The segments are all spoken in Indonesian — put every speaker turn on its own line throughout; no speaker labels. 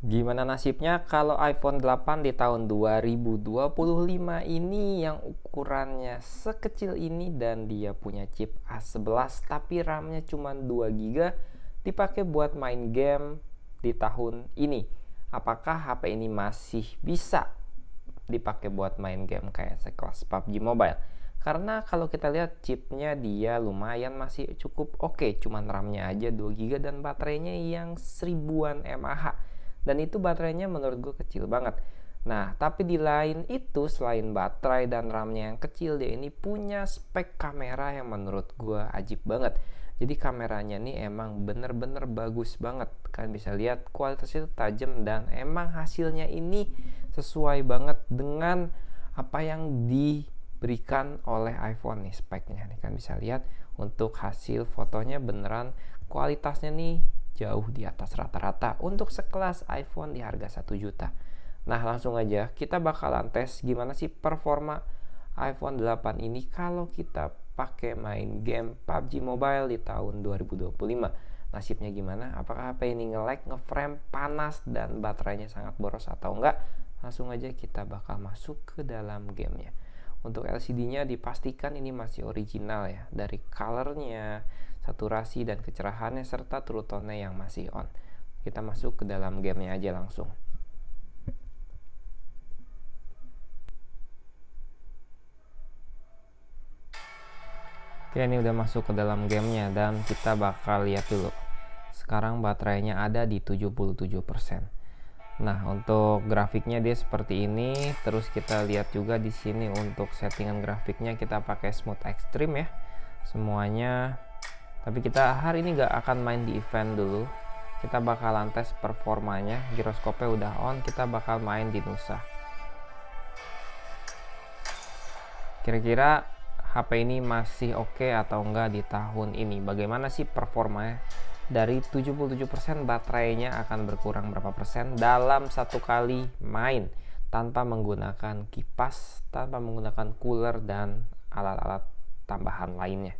Gimana nasibnya kalau iPhone 8 di tahun 2025 ini yang ukurannya sekecil ini dan dia punya chip A11 tapi RAM-nya cuma 2 GB dipakai buat main game di tahun ini. Apakah HP ini masih bisa dipakai buat main game kayak sekelas PUBG Mobile? Karena kalau kita lihat chipnya dia lumayan masih cukup oke, cuman RAM-nya aja 2 GB dan baterainya yang 1000-an mAh. Dan itu baterainya menurut gue kecil banget. Nah, tapi di lain itu selain baterai dan RAM-nya yang kecil, dia ini punya spek kamera yang menurut gue ajib banget. Jadi kameranya nih emang bener-bener bagus banget. Kalian bisa lihat kualitasnya itu tajam dan emang hasilnya ini sesuai banget dengan apa yang diberikan oleh iPhone nih speknya. Nih kan bisa lihat untuk hasil fotonya beneran kualitasnya nih jauh di atas rata-rata untuk sekelas iPhone di harga 1 juta. Nah, langsung aja kita bakalan tes gimana sih performa iPhone 8 ini kalau kita pakai main game PUBG Mobile di tahun 2025. Nasibnya gimana? Apakah HP ini nge-lag, nge-frame, panas, dan baterainya sangat boros atau enggak? Langsung aja kita bakal masuk ke dalam gamenya. Untuk LCD-nya dipastikan ini masih original ya, dari color-nya, saturasi dan kecerahannya serta true tone-nya yang masih on. Kita masuk ke dalam gamenya aja langsung. Oke, ini udah masuk ke dalam gamenya dan kita bakal lihat dulu. Sekarang baterainya ada di 77%. Nah, untuk grafiknya dia seperti ini. Terus kita lihat juga di sini untuk settingan grafiknya kita pakai smooth extreme ya. Semuanya. Tapi kita hari ini nggak akan main di event dulu. Kita bakalan tes performanya. Giroskopnya udah on, kita bakal main di Nusa. Kira-kira HP ini masih oke atau enggak di tahun ini? Bagaimana sih performanya? Dari 77% baterainya akan berkurang berapa persen dalam satu kali main tanpa menggunakan kipas, tanpa menggunakan cooler dan alat-alat tambahan lainnya,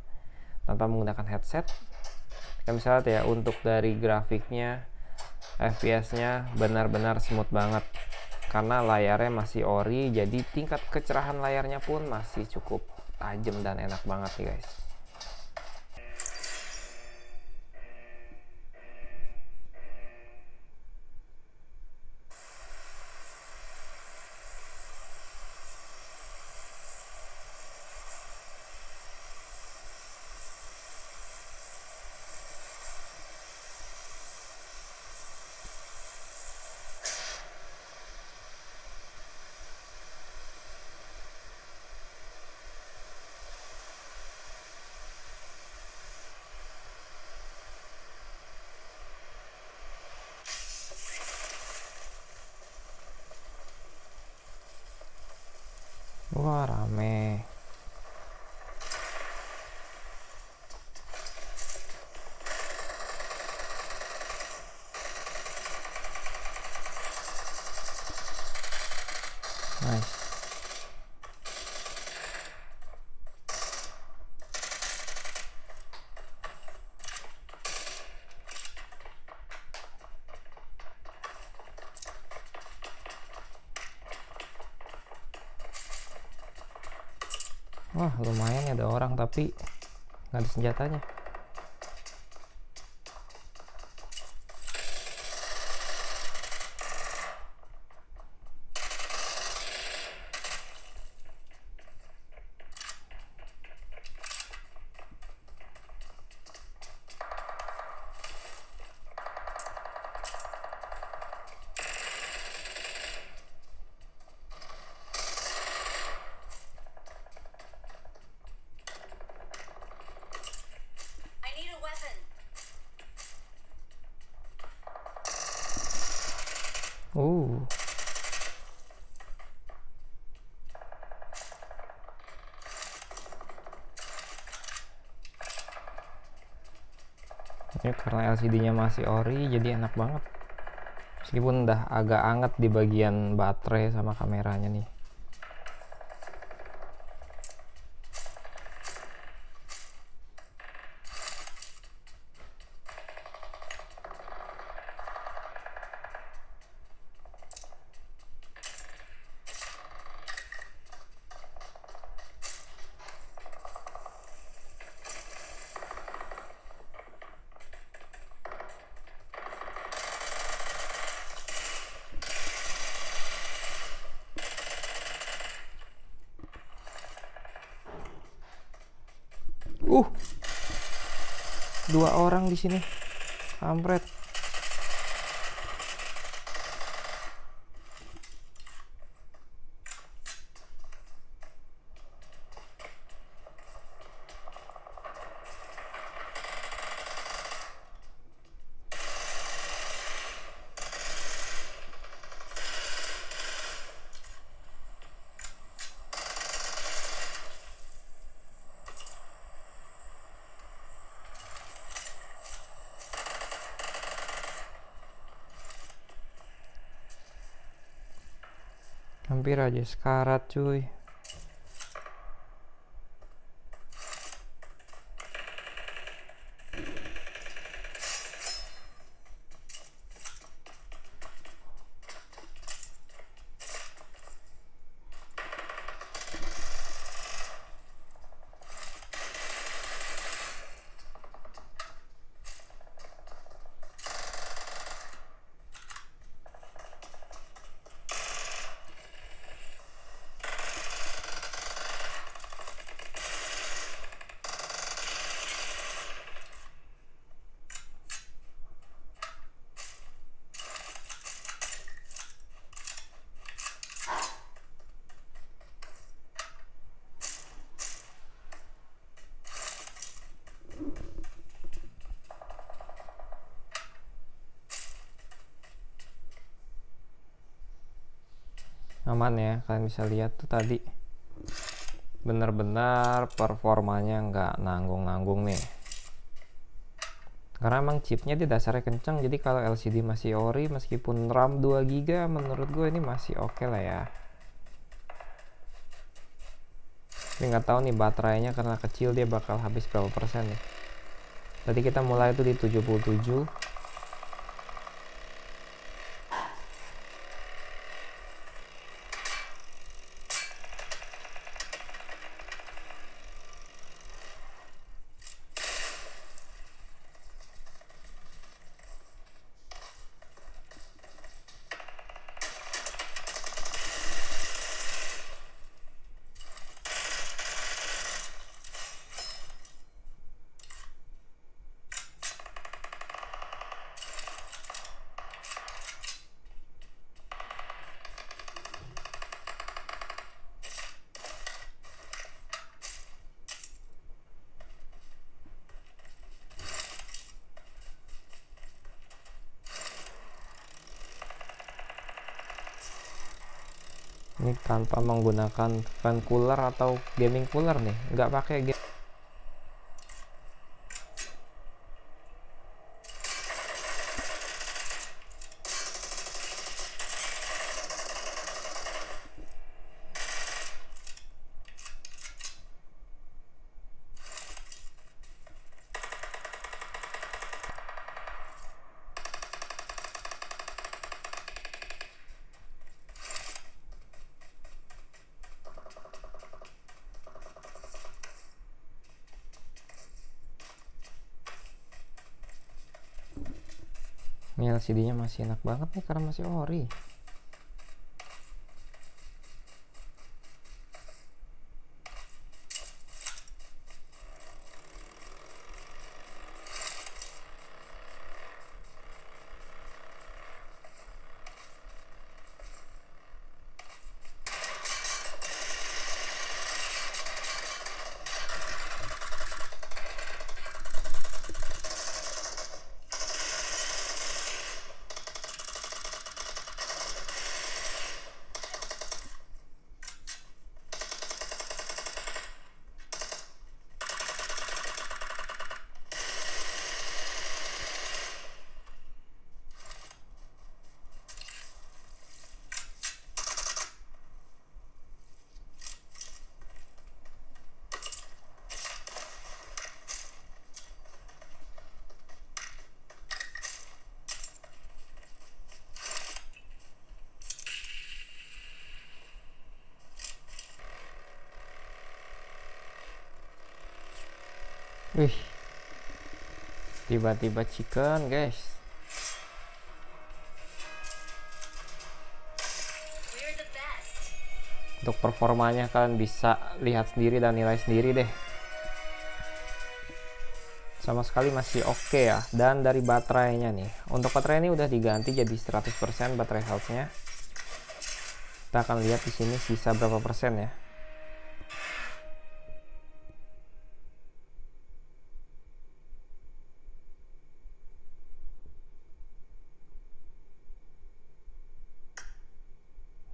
tanpa menggunakan headset. Kita bisa lihat ya untuk dari grafiknya, FPS-nya benar-benar smooth banget karena layarnya masih ori, jadi tingkat kecerahan layarnya pun masih cukup tajam dan enak banget nih guys. Wah, rame. Nice. Wah, lumayan ya, ada orang tapi nggak ada senjatanya. Uh, ini karena LCD-nya masih ori jadi enak banget. Meskipun udah agak anget di bagian baterai sama kameranya nih. Dua orang di sini. Kampret. Hampir aja sekarat cuy. Aman ya, kalian bisa lihat tuh tadi bener-bener performanya nggak nanggung-nanggung nih, karena emang chipnya di dasarnya kencang. Jadi kalau LCD masih ori, meskipun RAM 2 GB, menurut gue ini masih oke lah ya. Tapi nggak tahu nih baterainya karena kecil dia bakal habis berapa persen nih. Tadi kita mulai itu di 77. Ini tanpa menggunakan fan cooler atau gaming cooler nih, nggak pakai game. Ini LCD-nya masih enak banget nih karena masih ori. Wih, tiba-tiba chicken guys. Untuk performanya kalian bisa lihat sendiri dan nilai sendiri deh. sama sekali masih oke ya. Dan dari baterainya nih, untuk baterai ini udah diganti jadi 100% baterai health-nya. Kita akan lihat di sini sisa berapa persen ya.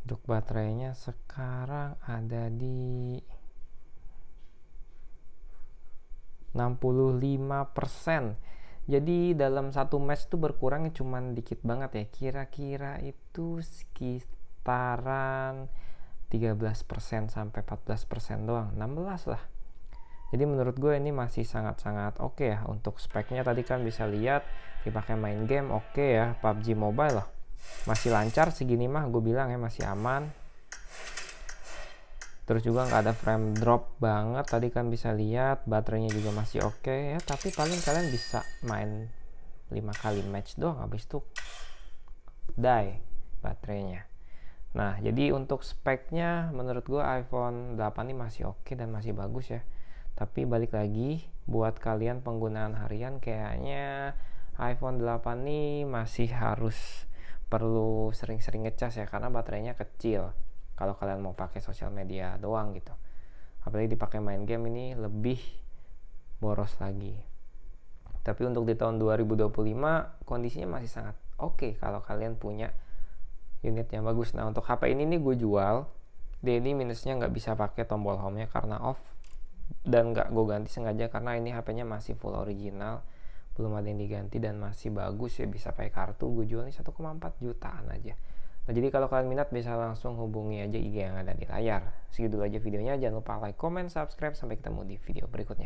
Untuk baterainya sekarang ada di 65%. Jadi dalam satu match tuh berkurangnya cuman dikit banget ya. Kira-kira itu sekitaran 13% sampai 14% doang. 16 lah. Jadi menurut gue ini masih sangat-sangat oke ya. Untuk speknya tadi kan bisa lihat dipakai main game oke ya. PUBG Mobile loh. Masih lancar segini mah gue bilang ya, masih aman. Terus juga nggak ada frame drop banget, tadi kan bisa lihat baterainya juga masih oke ya, tapi paling kalian bisa main 5 kali match doang, habis itu die baterainya. Nah jadi untuk speknya menurut gue iPhone 8 ini masih oke dan masih bagus ya, tapi balik lagi buat kalian penggunaan harian kayaknya iPhone 8 ini masih harus perlu sering-sering ngecas ya, karena baterainya kecil kalau kalian mau pakai sosial media doang gitu. Apalagi dipakai main game ini lebih boros lagi. Tapi untuk di tahun 2025 kondisinya masih sangat oke kalau kalian punya unit yang bagus. Nah untuk HP ini nih gue jual, dia ini minusnya nggak bisa pakai tombol home nya karena off, dan nggak gue ganti sengaja karena ini HP-nya masih full original, belum ada yang diganti dan masih bagus ya, bisa pakai kartu. Gue jual ini 1,4 jutaan aja. Nah jadi kalau kalian minat bisa langsung hubungi aja IG yang ada di layar. Segitu aja videonya, jangan lupa like, comment, subscribe, sampai ketemu di video berikutnya.